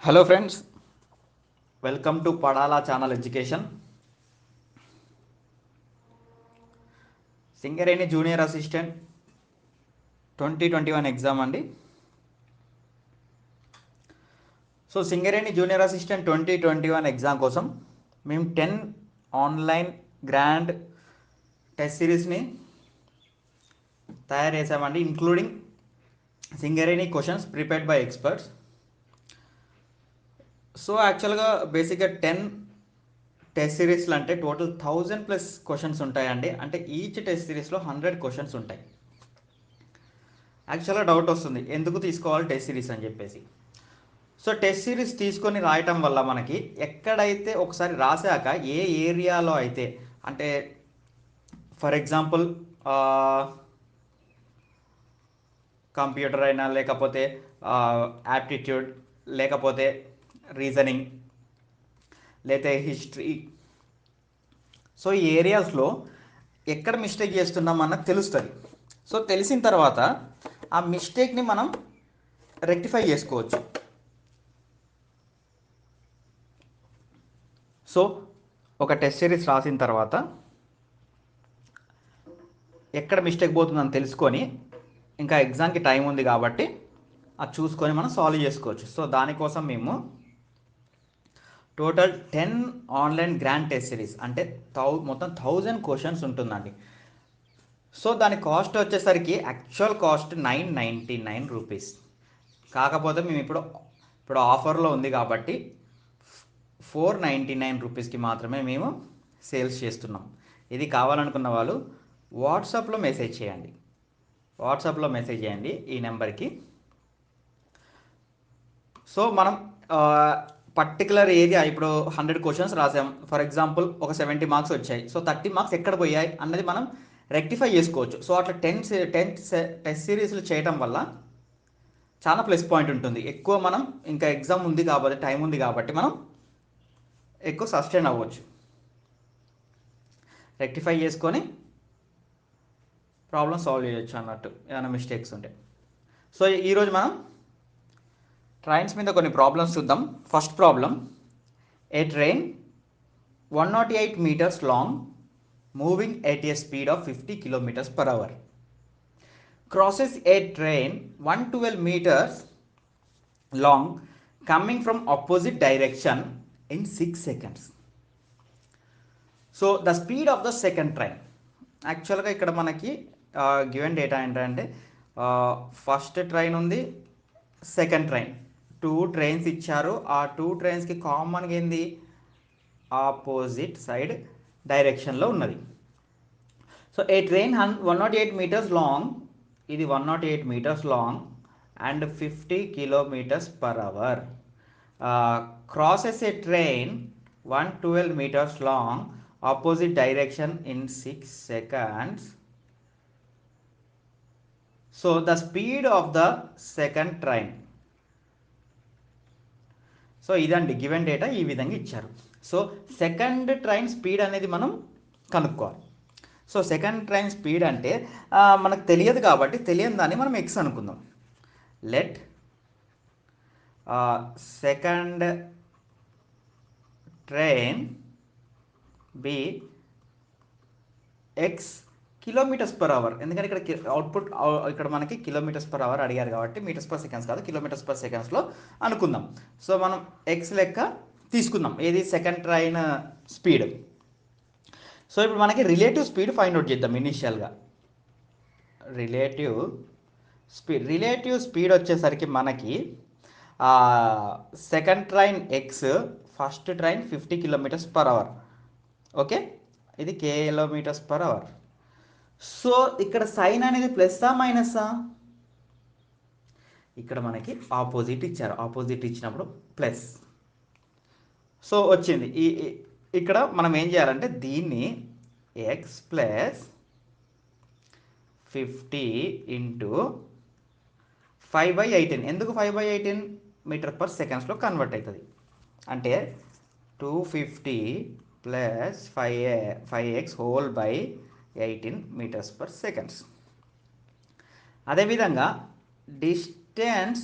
Hello friends, welcome to Padala Channel Education. Singareni Junior Assistant 2021 exam అండి. So Singareni junior assistant 2021 exam కోసం మేము 10 online grand test సిరీస్ని తయారు చేసామండి, including Singareni questions prepared by experts. So యాక్చువల్గా బేసిక్గా 10 test సిరీస్లు అంటే టోటల్ 1000+ క్వశ్చన్స్ ఉంటాయండి. అంటే ఈచ్ టెస్ట్ సిరీస్లో 100 క్వశ్చన్స్ ఉంటాయి. యాక్చువల్గా డౌట్ వస్తుంది, ఎందుకు తీసుకోవాలి టెస్ట్ సిరీస్ అని చెప్పేసి. సో టెస్ట్ సిరీస్ తీసుకొని రాయటం వల్ల మనకి ఎక్కడైతే ఒకసారి రాశాక ఏ ఏరియాలో అయితే, అంటే ఫర్ ఎగ్జాంపుల్ కంప్యూటర్ అయినా, లేకపోతే యాప్టిట్యూడ్, లేకపోతే రీజనింగ్, లేకపోతే హిస్టరీ, సో ఈ ఏరియాస్లో ఎక్కడ మిస్టేక్ చేస్తున్నాం అన్నది తెలుస్తుంది. సో తెలిసిన తర్వాత ఆ మిస్టేక్ని మనం రెక్టిఫై చేసుకోవచ్చు. సో ఒక టెస్ట్ సిరీస్ రాసిన తర్వాత ఎక్కడ మిస్టేక్ పోతుందని తెలుసుకొని, ఇంకా ఎగ్జామ్కి టైం ఉంది కాబట్టి అది చూసుకొని మనం సాల్వ్ చేసుకోవచ్చు. సో దానికోసం మేము total 10 online grand test series, అంటే మొత్తం 1000 క్వశ్చన్స్ ఉంటుందండి. సో దాని కాస్ట్ వచ్చేసరికి యాక్చువల్ కాస్ట్ 999 రూపీస్. కాకపోతే మేము ఇప్పుడు ఆఫర్లో ఉంది కాబట్టి 499 రూపీస్కి మాత్రమే మేము సేల్స్ చేస్తున్నాం. ఇది కావాలనుకున్న వాళ్ళు వాట్సాప్లో మెసేజ్ చేయండి. ఈ నెంబర్కి. సో మనం పర్టికులర్ ఏరియా, ఇప్పుడు 100 క్వశ్చన్స్ రాసాం, ఫర్ ఎగ్జాంపుల్ ఒక 70 మార్క్స్ వచ్చాయి. సో 30 మార్క్స్ ఎక్కడ పోయాయి అన్నది మనం రెక్టిఫై చేసుకోవచ్చు. సో అట్లా 10 టెస్ట్ సిరీస్లు చేయటం వల్ల చాలా ప్లస్ పాయింట్ ఉంటుంది. ఎక్కువ మనం ఇంకా ఎగ్జామ్ ఉంది కాబట్టి, టైం ఉంది కాబట్టి మనం ఎక్కువ సస్టైన్ అవ్వచ్చు, రెక్టిఫై చేసుకొని ప్రాబ్లమ్ సాల్వ్ చేయొచ్చు అన్నట్టు, ఏమైనా మిస్టేక్స్ ఉంటే. సో ఈరోజు మనం ట్రైన్స్ మీద కొన్ని ప్రాబ్లమ్స్ చూద్దాం. First problem, A train 108 meters long moving at a speed of 50 km/h crosses a train 112 meters long coming from opposite direction in 6 seconds. So the speed of the second train. యాక్చువల్గా ఇక్కడ మనకి given data ఏంటంటే first train ఉంది, second train, 2 trains ఇచ్చారు. ఆ 2 ట్రైన్స్కి కామన్గా ఏంది, opposite side డైరెక్షన్లో ఉన్నది. సో ఏ ట్రైన్ 108 meters లాంగ్, ఇది 108 meters long and 50 km/h crosses a train 112 meters long opposite direction in 6 seconds. So the speed of the second train. So ఇదండి given data, ఈ విధంగా ఇచ్చారు. సో సెకండ్ ట్రైన్ స్పీడ్ అనేది మనం కనుక్కోవాలి. So second train speed అంటే మనకు తెలియదు కాబట్టి తెలియని దాన్ని మనం ఎక్స్ అనుకుందాం. Let second train be x km/h. ఎందుకంటే ఇక్కడ అవుట్పుట్ ఇక్కడ మనకి km/h అడిగారు కాబట్టి meters/seconds కాదు, km/s అనుకుందాం. సో మనం ఎక్స్ లెక్క తీసుకుందాం, ఏది స్పెకండ్ ట్రైన్ స్పీడ్. సో ఇప్పుడు మనకి రిలేటివ్ స్పీడ్ ఫైండ్ అవుట్ చేద్దాం. ఇనిషియల్గా రిలేటివ్ స్పీడ్ వచ్చేసరికి మనకి second train X, first train 50 km/h. Okay, ఇది km/h. సో ఇక్కడ సైన్ అనేది ప్లస్సా మైనస్సా? ఇక్కడ మనకి ఆపోజిట్ ఇచ్చారు, ఆపోజిట్ ఇచ్చినప్పుడు ప్లస్. సో వచ్చింది. ఇక్కడ మనం ఏం చేయాలంటే దీన్ని ఎక్స్ ప్లస్ 50 ఇంటూ 5/18. ఎందుకు 5/18? మీటర్/సెకండ్స్లో కన్వర్ట్ అవుతుంది. అంటే 250 plus 5x whole by 18 meters/seconds. అదేవిధంగా డిస్టెన్స్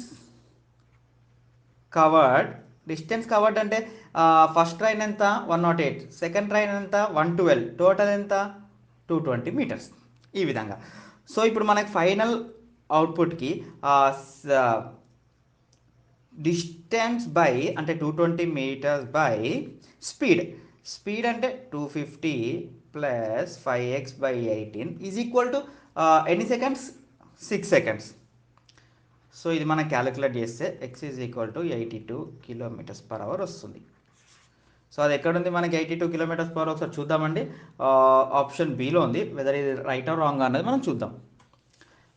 కవర్డ్ డిస్టెన్స్ కవర్డ్ అంటే ఫస్ట్ ట్రైన్ ఎంత 108, సెకండ్ ట్రైన్ ఎంత 112, టోటల్ ఎంత 220 మీటర్స్. ఈ విధంగా. సో ఇప్పుడు మనకి ఫైనల్ అవుట్పుట్కి డిస్టెన్స్ బై అంటే 220 మీటర్స్ బై స్పీడ్ అంటే 250 plus 5x/18 is equal to ఎన్ని సెకండ్స్, 6 సెకండ్స్. సో ఇది మనం క్యాలిక్యులేట్ చేస్తే x is equal to 82 kilometres per hour వస్తుంది. సో అది ఎక్కడుంది మనకి 82 కిలోమీటర్స్ పర్ అవర్ ఒకసారి చూద్దామండి. ఆప్షన్ బిలో ఉంది. వెదర్ ఇది రైట్ ఆర్ రాంగ్ అనేది మనం చూద్దాం.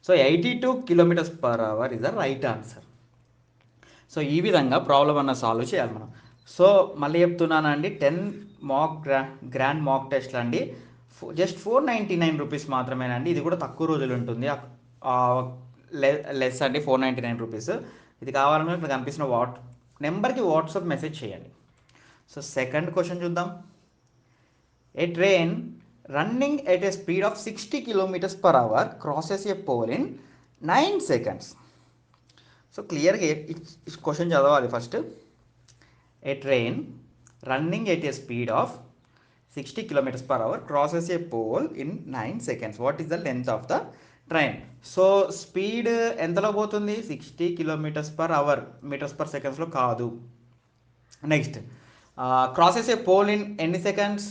So 82 kilometres per hour is the right answer. So ఈ విధంగా ప్రాబ్లం అన్న సాల్వ్ చేయాలి మనం. సో మళ్ళీ చెప్తున్నానండి, 10 గ్రాండ్ మాక్ టెస్ట్లు అండి, జస్ట్ 499 రూపీస్ మాత్రమేనండి. ఇది కూడా తక్కువ రోజులు ఉంటుంది, లెస్ అండి 499 రూపీస్. ఇది కావాలన్నా ఇక్కడ కనిపిస్తున్న నెంబర్కి వాట్సాప్ మెసేజ్ చేయండి. సో సెకండ్ క్వశ్చన్ చూద్దాం. A train running at a speed of 60 kilometres per hour crosses a pole in 9 seconds. So క్లియర్గా ఈ క్వశ్చన్ చదవాలి first. A train running at a speed of 60 kilometres per hour crosses a pole in 9 seconds. What is the length of the train? So speed ఎంతలో పోతుంది? 60 kilometres per hour, metres per సెకండ్స్లో కాదు. Next crosses a pole in ఎన్ని seconds?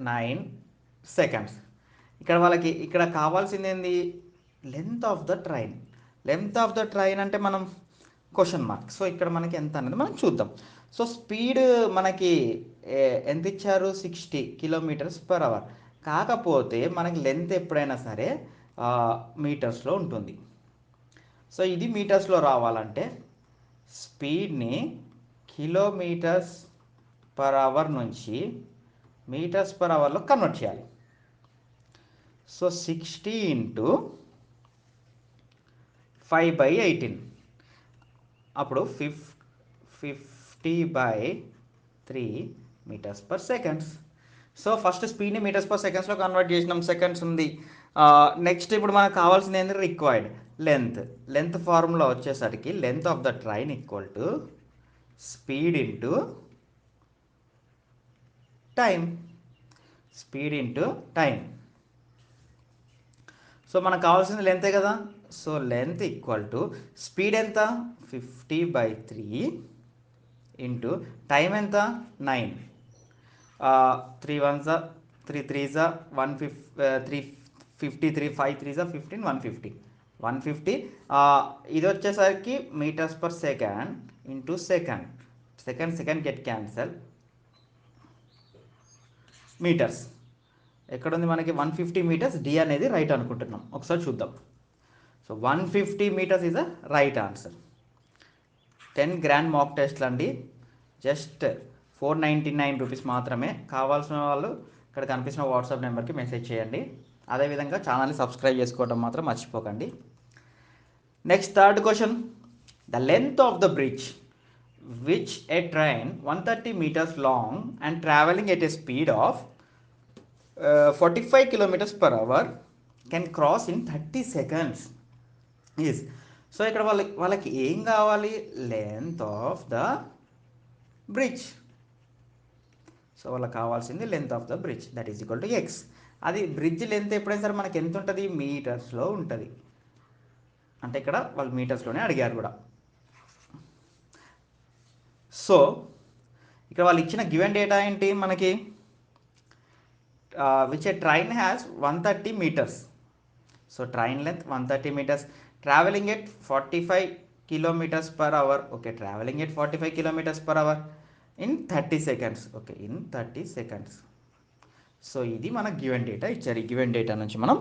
9 seconds. ఇక్కడ కావాల్సింది ఏంది? Length of the train. Length of the train అంటే మనం క్వశ్చన్ మార్క్. సో ఇక్కడ మనకి ఎంత అనేది మనం చూద్దాం. సో స్పీడ్ మనకి ఎంత ఇచ్చారు? 60 కిలోమీటర్స్ పర్ అవర్. కాకపోతే మనకి లెంత్ ఎప్పుడైనా సరే మీటర్స్లో ఉంటుంది. సో ఇది మీటర్స్లో రావాలంటే స్పీడ్ని కిలోమీటర్స్ పర్ అవర్ నుంచి మీటర్స్ పర్ అవర్లో కన్వర్ట్ చేయాలి. సో 60 ఇంటూ 5/18 అప్పుడు 50/3 metres per seconds. So first స్పీడ్ని మీటర్స్ పర్ సెకండ్స్లో కన్వర్ట్ చేసినాం, సెకండ్స్ ఉంది. నెక్స్ట్ ఇప్పుడు మనకు కావాల్సింది ఏంటి? రిక్వైర్డ్ లెంత్ ఫార్ములా వచ్చేసరికి length of the train equal to speed into time. So మనకు కావాల్సింది లెంతే కదా. So length equal to speed ఎంత? 50/3 ఇంటూ టైం ఎంత? 9. 3 1s 3 3s 353 5 3s 15 150 150. ఇది వచ్చేసరికి metres per second into second get cancel, metres ఎక్కడ ఉంది మనకి? 150 మీటర్స్. డి అనేది రైట్ అనుకుంటున్నాం. ఒకసారి చూద్దాం. So 150 metres is the right answer. 10 grand mock టెస్ట్లు అండి, జస్ట్ 499 రూపీస్ మాత్రమే. కావాల్సిన వాళ్ళు ఇక్కడ కనిపిస్తున్న వాట్సాప్ నెంబర్కి మెసేజ్ చేయండి. అదేవిధంగా ఛానల్ని సబ్స్క్రైబ్ చేసుకోవడం మాత్రం మర్చిపోకండి. Next third question. The length of the bridge which A train 130 meters long and traveling at a speed of 45 kilometers per hour can cross in 30 seconds is. So ఇక్కడ వాళ్ళకి ఏం కావాలి? Length of the bridge. So వాళ్ళకి కావాల్సింది length of the bridge, that is equal to X. అది bridge length ఎప్పుడైనా సరే మనకి ఎంత ఉంటుంది? మీటర్స్లో ఉంటుంది. అంటే ఇక్కడ వాళ్ళు మీటర్స్లోనే అడిగారు కూడా. సో ఇక్కడ వాళ్ళు ఇచ్చిన గివెన్ డేటా ఏంటి మనకి? Which A train has 130 meters. So train length 130 meters, travelling at 45 kilometers per hour. Okay, travelling at 45 kilometers per hour in 30 seconds. Okay, in 30 seconds. So ఇది మన గివెన్ డేటా ఇచ్చారు. ఈ given data నుంచి మనం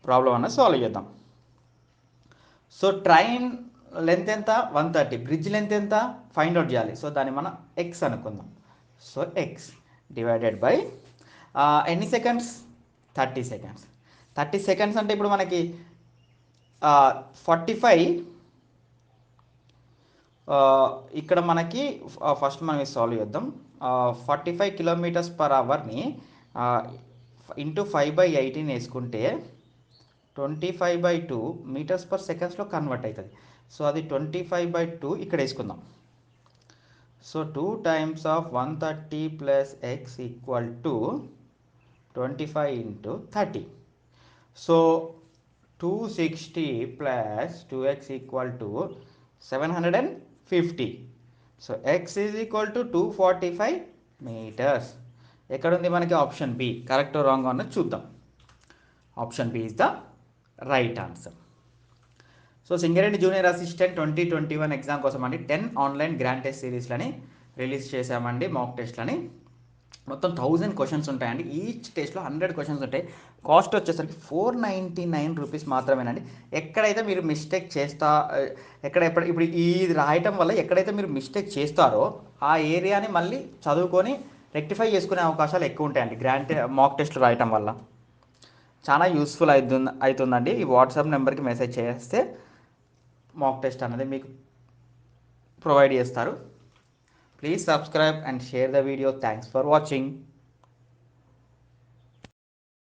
problem అన్నది solve చేద్దాం. So train length ఎంత? 130. Bridge length ఎంత? ఫైండ్ అవుట్ చేయాలి. సో దాన్ని మనం ఎక్స్ అనుకుందాం. సో ఎక్స్ డివైడెడ్ బై ఎన్ని సెకండ్స్? 30 seconds. 30 seconds అంటే ఇప్పుడు మనకి 45. ఇక్కడ మనకి ఫస్ట్ మనం సాల్వ్ చేద్దాం. 45 kilometers per hourని ఇంటూ 5/18 వేసుకుంటే 25/2 మీటర్స్ పర్ సెకండ్స్లో కన్వర్ట్ అవుతుంది. సో అది 25/2 ఇక్కడ వేసుకుందాం. So 2 times of 130 plus x equal to 25 into 30. So 260 plus 2x equal to 750. So x is equal to 245 meters. ఎక్కడ ఉంది మనకి ఆప్షన్ బి కరెక్ట్ రాంగ్ అన్నది చూద్దాం. Option B is the right answer. So Singareni junior assistant 2021 exam కోసం అండి 10 online grand test సిరీస్లని release చేశామండి, mock టెస్ట్లని. మొత్తం 1000 క్వశ్చన్స్ ఉంటాయండి. ఈచ్ టెస్ట్లో 100 క్వశ్చన్స్ ఉంటాయి. కాస్ట్ వచ్చేసరికి 499 రూపీస్ మాత్రమేనండి. ఎక్కడైతే మీరు మిస్టేక్ ఇప్పుడు ఇది రాయటం వల్ల ఎక్కడైతే మీరు మిస్టేక్ చేస్తారో ఆ ఏరియాని మళ్ళీ చదువుకొని రెక్టిఫై చేసుకునే అవకాశాలు ఎక్కువ ఉంటాయండి గ్రాండ్ మాక్ టెస్ట్లు రాయటం వల్ల. చాలా యూస్ఫుల్ అవుతుందండి. ఈ వాట్సాప్ నెంబర్కి మెసేజ్ చేస్తే మాక్ టెస్ట్ అనేది మీకు ప్రొవైడ్ చేస్తారు. Please subscribe and share the video. Thanks for watching.